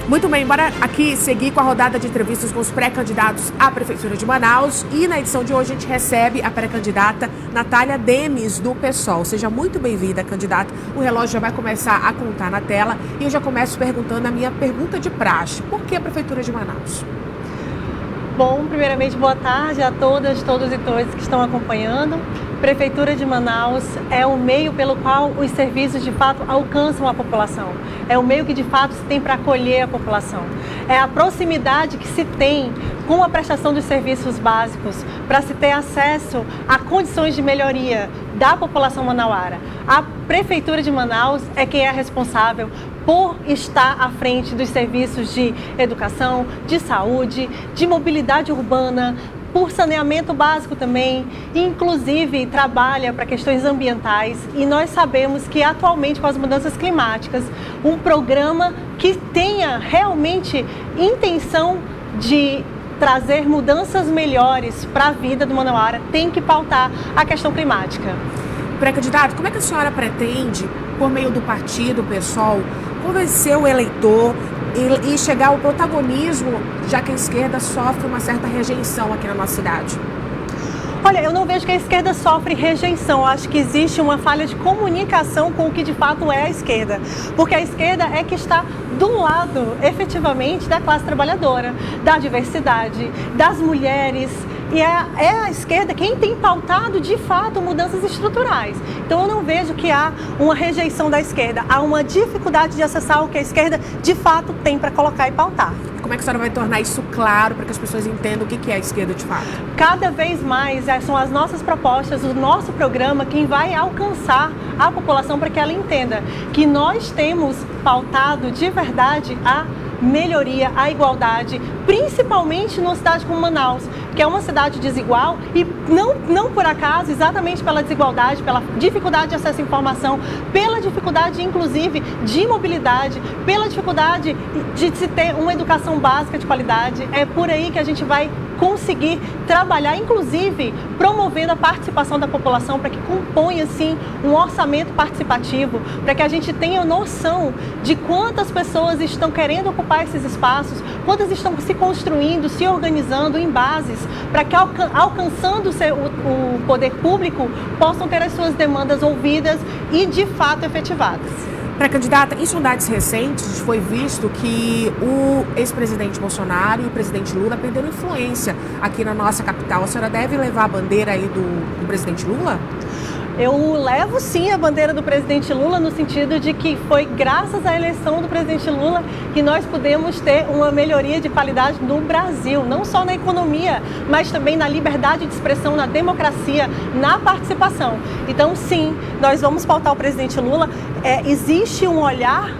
Muito bem, bora aqui seguir com a rodada de entrevistas com os pré-candidatos à Prefeitura de Manaus. E na edição de hoje a gente recebe a pré-candidata Natália Demes, do PSOL. Seja muito bem-vinda, candidata. O relógio já vai começar a contar na tela e eu já começo perguntando a minha pergunta de praxe. Por que a Prefeitura de Manaus? Bom, primeiramente, boa tarde a todas, todos e todas que estão acompanhando. Prefeitura de Manaus é o meio pelo qual os serviços de fato alcançam a população. É o meio que de fato se tem para acolher a população. É a proximidade que se tem com a prestação dos serviços básicos para se ter acesso a condições de melhoria da população manauara. A Prefeitura de Manaus é quem é responsável por estar à frente dos serviços de educação, de saúde, de mobilidade urbana, por saneamento básico também, inclusive trabalha para questões ambientais, e nós sabemos que atualmente com as mudanças climáticas, um programa que tenha realmente intenção de trazer mudanças melhores para a vida do manauara tem que pautar a questão climática. Pré-candidato, como é que a senhora pretende, por meio do partido, o PSOL, convencer o eleitor e chegar ao protagonismo, já que a esquerda sofre uma certa rejeição aqui na nossa cidade? Olha, eu não vejo que a esquerda sofre rejeição. Eu acho que existe uma falha de comunicação com o que de fato é a esquerda. Porque a esquerda é que está do lado, efetivamente, da classe trabalhadora, da diversidade, das mulheres. E é a esquerda quem tem pautado, de fato, mudanças estruturais. Então eu não vejo que há uma rejeição da esquerda. Há uma dificuldade de acessar o que a esquerda, de fato, tem para colocar e pautar. Como é que a senhora vai tornar isso claro para que as pessoas entendam o que é a esquerda de fato? Cada vez mais são as nossas propostas, o nosso programa, quem vai alcançar a população para que ela entenda que nós temos pautado de verdade a melhoria, a igualdade, principalmente numa cidade como Manaus, que é uma cidade desigual e não por acaso, exatamente pela desigualdade, pela dificuldade de acesso à informação, pela dificuldade, inclusive, de mobilidade, pela dificuldade de se ter uma educação básica de qualidade. É por aí que a gente vai conseguir trabalhar, inclusive, promovendo a participação da população para que componha, assim, um orçamento participativo, para que a gente tenha noção de quantas pessoas estão querendo ocupar esses espaços, quantas estão se construindo, se organizando em bases, para que, alcançando o poder público, possam ter as suas demandas ouvidas e, de fato, efetivadas. Pré-candidata, em sondagens recentes foi visto que o ex-presidente Bolsonaro e o presidente Lula perderam influência aqui na nossa capital. A senhora deve levar a bandeira aí do presidente Lula? Eu levo sim a bandeira do presidente Lula no sentido de que foi graças à eleição do presidente Lula que nós pudemos ter uma melhoria de qualidade no Brasil, não só na economia, mas também na liberdade de expressão, na democracia, na participação. Então sim, nós vamos pautar o presidente Lula. Existe um olhar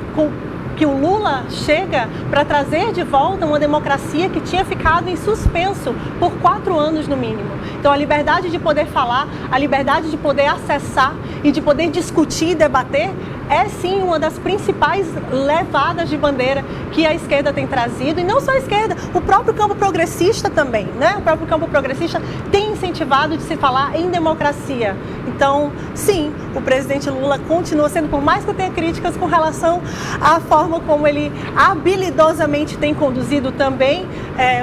que o Lula chega para trazer de volta uma democracia que tinha ficado em suspenso por 4 anos no mínimo. Então a liberdade de poder falar, a liberdade de poder acessar e de poder discutir e debater é sim uma das principais levadas de bandeira que a esquerda tem trazido, e não só a esquerda, o próprio campo progressista também, né? O próprio campo progressista tem incentivado de se falar em democracia. Então, sim, o presidente Lula continua sendo, por mais que eu tenha críticas com relação à forma como ele habilidosamente tem conduzido também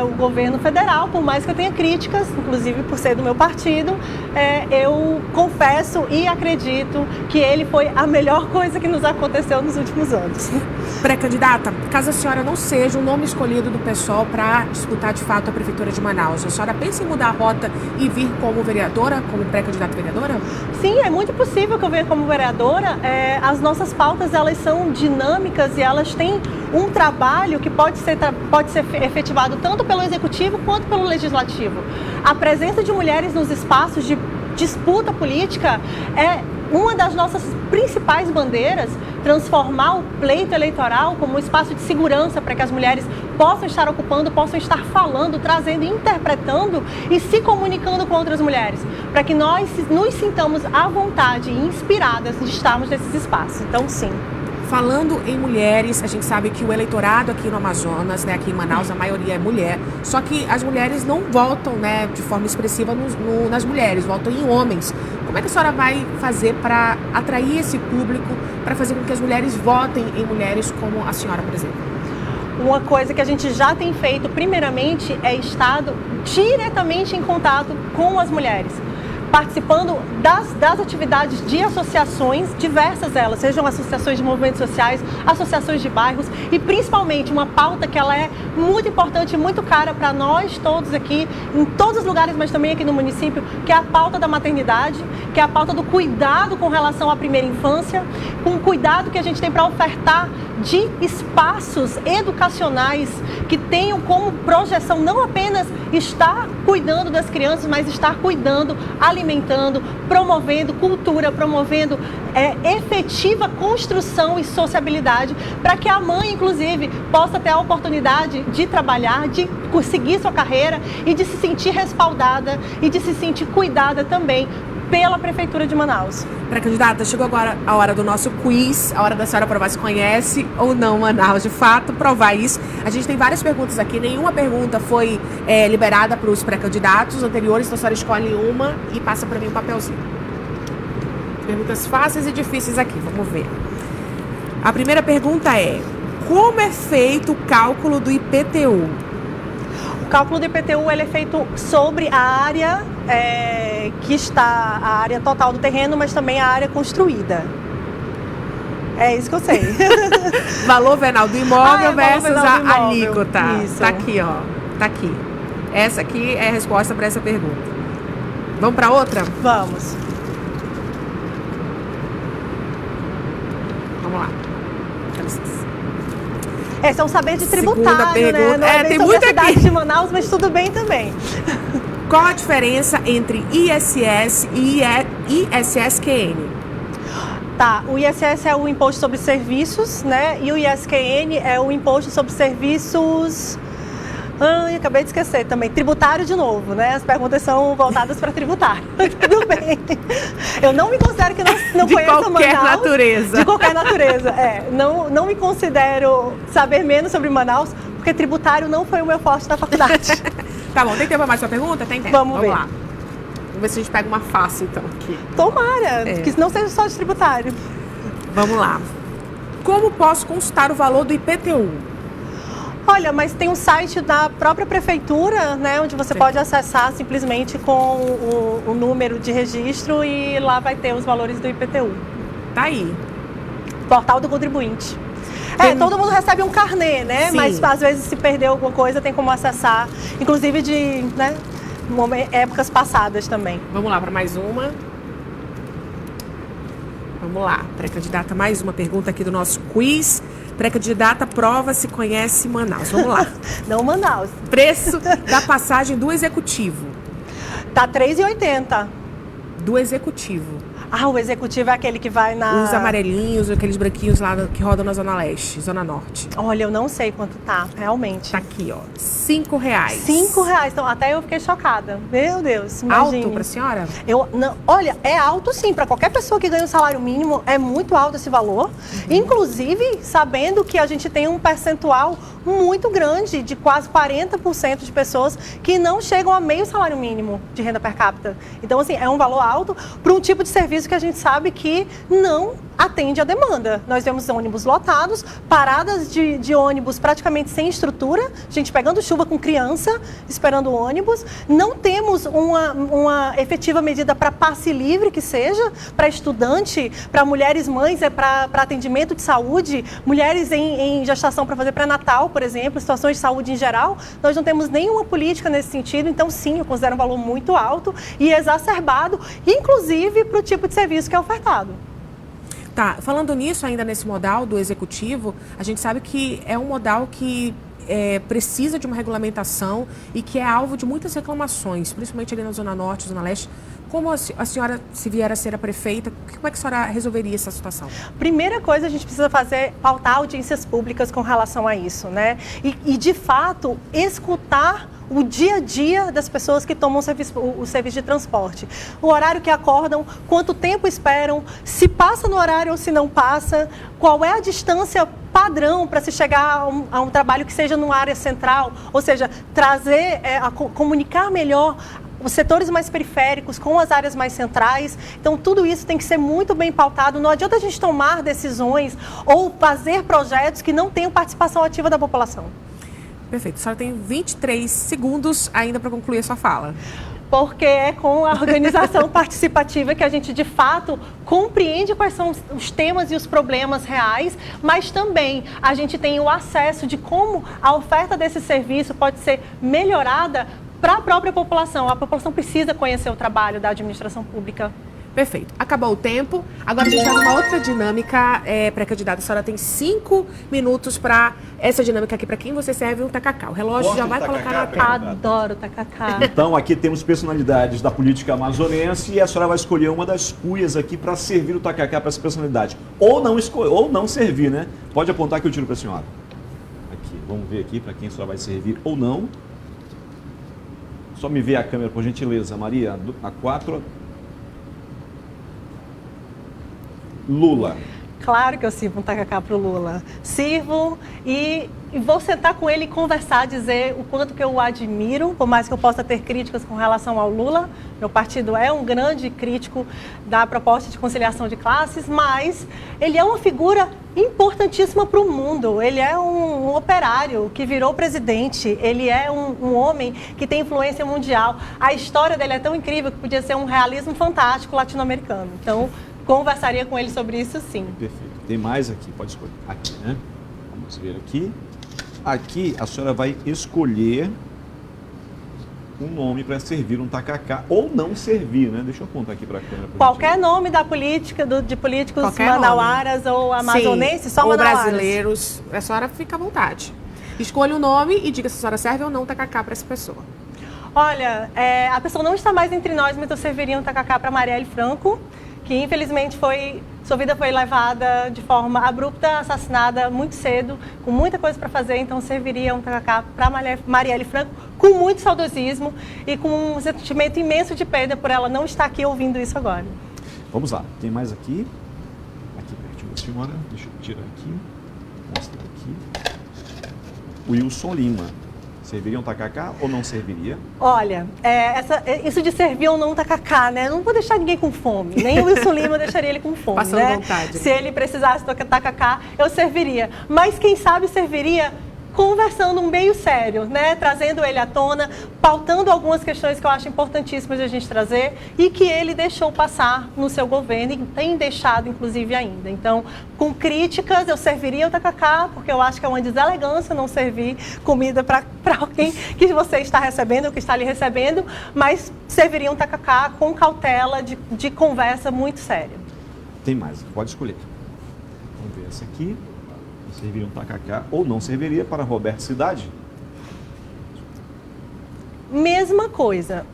o governo federal, por mais que eu tenha críticas, inclusive por ser do meu partido, eu confesso e acredito que ele foi a melhor coisa que nos aconteceu nos últimos anos. Pré-candidata, caso a senhora não seja o nome escolhido do PSOL para disputar de fato a Prefeitura de Manaus, a senhora pensa em mudar a rota e vir como vereadora, como pré-candidata vereadora? Sim, é muito possível que eu venha como vereadora. As nossas pautas, elas são dinâmicas e elas têm um trabalho que pode ser efetivado tanto pelo Executivo quanto pelo Legislativo. A presença de mulheres nos espaços de disputa política é uma das nossas principais bandeiras, transformar o pleito eleitoral como um espaço de segurança para que as mulheres possam estar ocupando, possam estar falando, trazendo, interpretando e se comunicando com outras mulheres, para que nós nos sintamos à vontade e inspiradas de estarmos nesses espaços. Então, sim. Falando em mulheres, a gente sabe que o eleitorado aqui no Amazonas, né, aqui em Manaus, a maioria é mulher, só que as mulheres não votam, né, de forma expressiva nas mulheres, votam em homens. Como é que a senhora vai fazer para atrair esse público, para fazer com que as mulheres votem em mulheres como a senhora, por exemplo? uma coisa que a gente já tem feito, primeiramente, é estado diretamente em contato com as mulheres, participando das atividades de associações, diversas elas, sejam associações de movimentos sociais, associações de bairros e principalmente uma pauta que ela é muito importante e muito cara para nós todos aqui, em todos os lugares, mas também aqui no município, que é a pauta da maternidade, que é a pauta do cuidado com relação à primeira infância, com o cuidado que a gente tem para ofertar de espaços educacionais que tenham como projeção não apenas estar cuidando das crianças, mas estar cuidando, alimentando, promovendo cultura, promovendo efetiva construção e sociabilidade, para que a mãe, inclusive, possa ter a oportunidade de trabalhar, de seguir sua carreira e de se sentir respaldada e de se sentir cuidada também pela Prefeitura de Manaus. Pré-candidata, chegou agora a hora do nosso quiz, a hora da senhora provar se conhece ou não Manaus, de fato, provar isso. A gente tem várias perguntas aqui, nenhuma pergunta foi liberada para os pré-candidatos anteriores, então a senhora escolhe uma e passa para mim um papelzinho. Perguntas fáceis e difíceis aqui, vamos ver. A primeira pergunta é: como é feito o cálculo do IPTU? O cálculo do IPTU ele é feito sobre a área que está, a área total do terreno, mas também a área construída. É isso que eu sei. Valor venal do imóvel versus venal do a imóvel. alíquota. Isso. Tá aqui, ó. Tá aqui. Essa aqui é a resposta para essa pergunta. Vamos para outra? Vamos. Vamos lá. Dá licença. Esse é um saber de Segunda tributário, pergunta. né? Não é bem tem sobre muito a cidade aqui. de Manaus, mas tudo bem também. Qual a diferença entre ISS e ISSQN? Tá, o ISS é o Imposto sobre Serviços, né? E o ISQN é o Imposto sobre Serviços... acabei de esquecer também. Tributário de novo, né? As perguntas são voltadas para tributário. Tudo bem. Eu não me considero que não De conheço qualquer Manaus. natureza. De qualquer natureza, Não me considero saber menos sobre Manaus, porque tributário não foi o meu forte na faculdade. Tá bom, tem tempo para mais uma pergunta? Tem tempo. Vamos ver. lá. Vamos ver se a gente pega uma fácil, então, aqui. Tomara, que não seja só de tributário. Vamos lá. Como posso consultar o valor do IPTU? Olha, mas tem um site da própria prefeitura, né, onde você pode acessar simplesmente com o número de registro e lá vai ter os valores do IPTU. Tá aí. Portal do contribuinte. Todo mundo recebe um carnê, né? Sim. Mas às vezes se perdeu alguma coisa, tem como acessar, inclusive de épocas passadas também. Vamos lá para mais uma. Vamos lá, pré-candidata, mais uma pergunta aqui do nosso quiz. Pré-candidata, prova se conhece Manaus. Vamos lá. Não Manaus. Preço da passagem do executivo. Tá R$3,80. Do executivo. O executivo é aquele que vai na... Os amarelinhos, aqueles branquinhos lá que rodam na Zona Leste, Zona Norte. Olha, eu não sei quanto tá, realmente. Tá aqui, ó. R$5. R$5. Então, até eu fiquei chocada. Meu Deus, imagine. Alto pra senhora? Olha, é alto sim. Para qualquer pessoa que ganha um salário mínimo, é muito alto esse valor. Inclusive, sabendo que a gente tem um percentual muito grande, de quase 40% de pessoas que não chegam a meio salário mínimo de renda per capita. Então, assim, é um valor alto para um tipo de serviço que a gente sabe que não atende à demanda. Nós vemos ônibus lotados, paradas de ônibus praticamente sem estrutura, gente pegando chuva com criança, esperando o ônibus. Não temos uma efetiva medida para passe livre, que seja, para estudante, para mulheres mães, para atendimento de saúde, mulheres em gestação para fazer pré-natal, por exemplo, situações de saúde em geral. Nós não temos nenhuma política nesse sentido, então sim, eu considero um valor muito alto e exacerbado, inclusive para o tipo de serviço que é ofertado. Tá, falando nisso, ainda nesse modal do executivo, a gente sabe que é um modal que precisa de uma regulamentação e que é alvo de muitas reclamações, principalmente ali na Zona Norte, Zona Leste. Como a senhora, se vier a ser a prefeita, como é que a senhora resolveria essa situação? Primeira coisa, a gente precisa fazer é pautar audiências públicas com relação a isso, né? E de fato, escutar o dia a dia das pessoas que tomam o serviço de transporte. O horário que acordam, quanto tempo esperam, se passa no horário ou se não passa, qual é a distância padrão para se chegar a um trabalho que seja numa área central, ou seja, trazer, comunicar melhor os setores mais periféricos com as áreas mais centrais. Então, tudo isso tem que ser muito bem pautado. Não adianta a gente tomar decisões ou fazer projetos que não tenham participação ativa da população. Perfeito. A senhora tem 23 segundos ainda para concluir a sua fala. Porque é com a organização participativa que a gente, de fato, compreende quais são os temas e os problemas reais, mas também a gente tem o acesso de como a oferta desse serviço pode ser melhorada para a própria população. A população precisa conhecer o trabalho da administração pública. Perfeito. Acabou o tempo. Agora a gente vai numa outra dinâmica pré-candidata. A senhora tem 5 minutos para essa dinâmica aqui. Para quem você serve um tacacá. O relógio já vai colocar na tela. Adoro tacacá. Então, aqui temos personalidades da política amazonense e a senhora vai escolher uma das cuias aqui para servir o tacacá para essa personalidade. Ou não servir, né? Pode apontar que eu tiro para a senhora. Aqui, vamos ver aqui para quem a senhora vai servir ou não. Só me vê a câmera, por gentileza, Maria. A 4. Lula. Claro que eu sirvo um tacacá para o Lula. Sirvo e vou sentar com ele e conversar, dizer o quanto que eu o admiro, por mais que eu possa ter críticas com relação ao Lula. Meu partido é um grande crítico da proposta de conciliação de classes, mas ele é uma figura importantíssima para o mundo. Ele é um operário que virou presidente, ele é um homem que tem influência mundial. A história dele é tão incrível que podia ser um realismo fantástico latino-americano. Então, conversaria com ele sobre isso, sim. Perfeito. Tem mais aqui, pode escolher. Aqui, né? Vamos ver aqui. Aqui a senhora vai escolher um nome para servir um tacacá ou não servir, né? Deixa eu apontar aqui para a câmera. Qualquer nome da política, de políticos Qualquer manauaras nome. Ou amazonenses, sim, só ou manauaras. brasileiros. A senhora fica à vontade. Escolha o nome e diga se a senhora serve ou não tacacá para essa pessoa. Olha, a pessoa não está mais entre nós, mas eu serviria um tacacá para Marielle Franco, que infelizmente sua vida foi levada de forma abrupta, assassinada muito cedo, com muita coisa para fazer, então serviria um tacacá para Marielle Franco, com muito saudosismo e com um sentimento imenso de perda por ela não estar aqui ouvindo isso agora. Vamos lá, tem mais aqui. Aqui pertinho da senhora, deixa eu tirar aqui, mostrar aqui. Wilson Lima. Serviria um tacacá ou não serviria? Olha, isso de servir ou não tacacá, né? Não vou deixar ninguém com fome. Nem o Wilson Lima eu deixaria ele com fome, passando né? vontade. Se ele precisasse do tacacá, eu serviria. Mas quem sabe serviria conversando um meio sério, né? Trazendo ele à tona, pautando algumas questões que eu acho importantíssimas de a gente trazer e que ele deixou passar no seu governo e tem deixado, inclusive, ainda. Então, com críticas, eu serviria o tacacá, porque eu acho que é uma deselegância não servir comida para alguém que você está recebendo ou que está lhe recebendo, mas serviria um tacacá com cautela, de conversa muito séria. Tem mais, pode escolher. Vamos ver essa aqui. Serviria um tacacá ou não serviria para Roberto Cidade? Mesma coisa.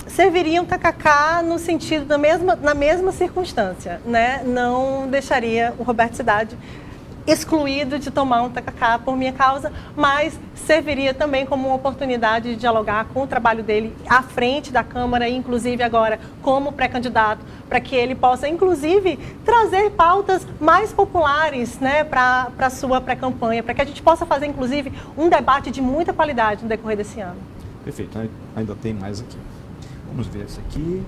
Serviria um tacacá no sentido na mesma circunstância, né? Não deixaria o Roberto Cidade excluído de tomar um tacacá por minha causa, mas serviria também como uma oportunidade de dialogar com o trabalho dele à frente da Câmara, inclusive agora como pré-candidato, para que ele possa, inclusive, trazer pautas mais populares, né, para a sua pré-campanha, para que a gente possa fazer, inclusive, um debate de muita qualidade no decorrer desse ano. Perfeito, ainda tem mais aqui. Vamos ver esse aqui.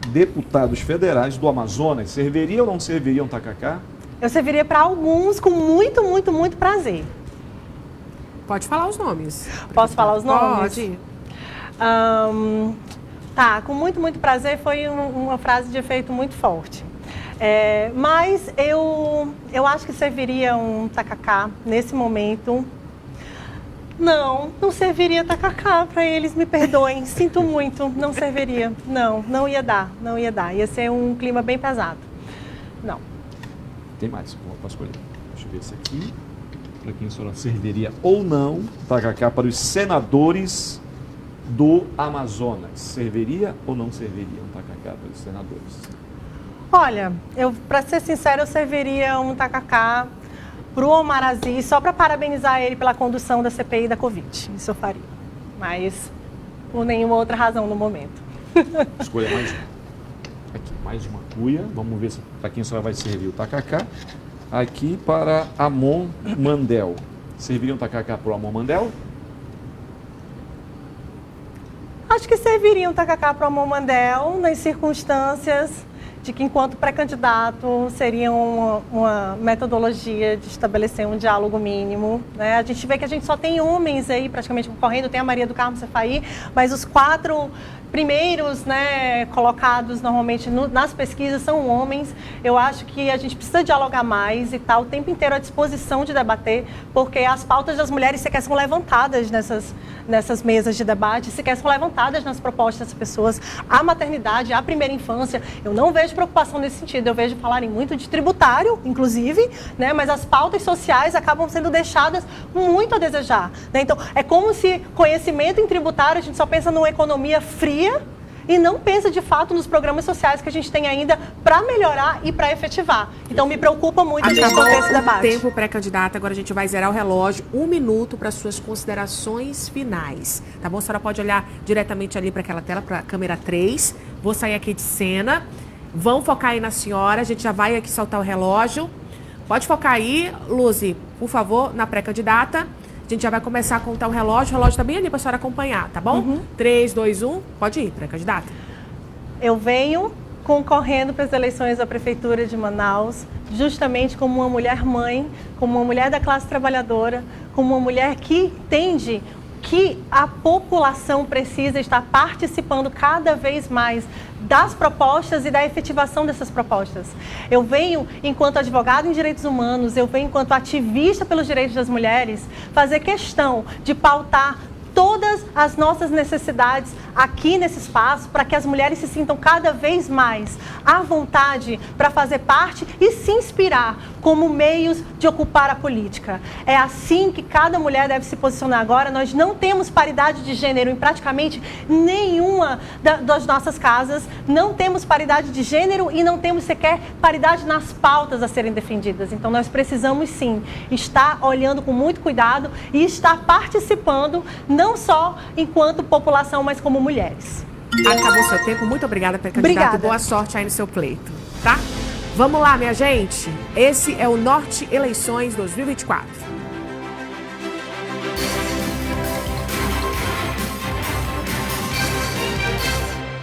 Deputados federais do Amazonas, serviria ou não serviria um tacacá? Eu serviria para alguns com muito, muito, muito prazer. Pode falar os nomes. Posso falar os nomes? Pode. Tá, com muito, muito prazer foi uma frase de efeito muito forte. Mas eu acho que serviria um tacacá nesse momento. Não serviria tacacá para eles, me perdoem, sinto muito, não serviria. Não ia dar. Ia ser um clima bem pesado. Não. Tem mais, posso escolher. Deixa eu ver esse aqui. Para quem a senhora serviria ou não tacacá para os senadores do Amazonas. Serviria ou não serviria um tacacá para os senadores? Olha, para ser sincero, eu serviria um tacacá para o Omar Aziz, só para parabenizar ele pela condução da CPI da Covid. Isso eu faria. Mas por nenhuma outra razão no momento. Escolha mais uma. Aqui, mais uma cuia. Vamos ver para quem a senhora vai servir o tacacá. Aqui para Amon Mandel. Serviria um tacacá para o Amon Mandel? acho que serviria um tacacá para o Amomandel nas circunstâncias de que, enquanto pré-candidato, seria uma metodologia de estabelecer um diálogo mínimo, né? A gente vê que a gente só tem homens aí praticamente concorrendo, tem a Maria do Carmo Cefaí, mas os 4 primeiros, né, colocados normalmente nas pesquisas são homens. Eu acho que a gente precisa dialogar mais e estar o tempo inteiro à disposição de debater, porque as pautas das mulheres sequer são levantadas nessas mesas de debate, sequer são levantadas nas propostas das pessoas. A maternidade, a primeira infância, eu não vejo preocupação nesse sentido. Eu vejo falarem muito de tributário, inclusive, né, mas as pautas sociais acabam sendo deixadas muito a desejar, né? Então, é como se conhecimento em tributário, a gente só pensa numa economia fria e não pensa de fato nos programas sociais que a gente tem ainda para melhorar e para efetivar. Então me preocupa muito a gente ter esse debate. Tempo pré-candidata, agora a gente vai zerar o relógio. 1 minuto para suas considerações finais. Tá bom? A senhora pode olhar diretamente ali para aquela tela, para a câmera 3. Vou sair aqui de cena. Vão focar aí na senhora, a gente já vai aqui soltar o relógio. Pode focar aí, Luzi, por favor, na pré-candidata. A gente já vai começar a contar o relógio está bem ali para a senhora acompanhar, tá bom? 3, 2, 1, pode ir, pré-candidata. Eu venho concorrendo para as eleições da Prefeitura de Manaus, justamente como uma mulher mãe, como uma mulher da classe trabalhadora, como uma mulher que entende que a população precisa estar participando cada vez mais das propostas e da efetivação dessas propostas. Eu venho, enquanto advogada em direitos humanos, eu venho, enquanto ativista pelos direitos das mulheres, fazer questão de pautar todas as nossas necessidades aqui nesse espaço, para que as mulheres se sintam cada vez mais à vontade para fazer parte e se inspirar como meios de ocupar a política. É assim que cada mulher deve se posicionar agora. Nós não temos paridade de gênero em praticamente nenhuma das nossas casas, não temos paridade de gênero e não temos sequer paridade nas pautas a serem defendidas. Então nós precisamos sim estar olhando com muito cuidado e estar participando, não só enquanto população, mas como mulheres. Acabou seu tempo. Muito obrigada, pré-candidata, e boa sorte aí no seu pleito, tá? Vamos lá, minha gente. Esse é o Norte Eleições 2024.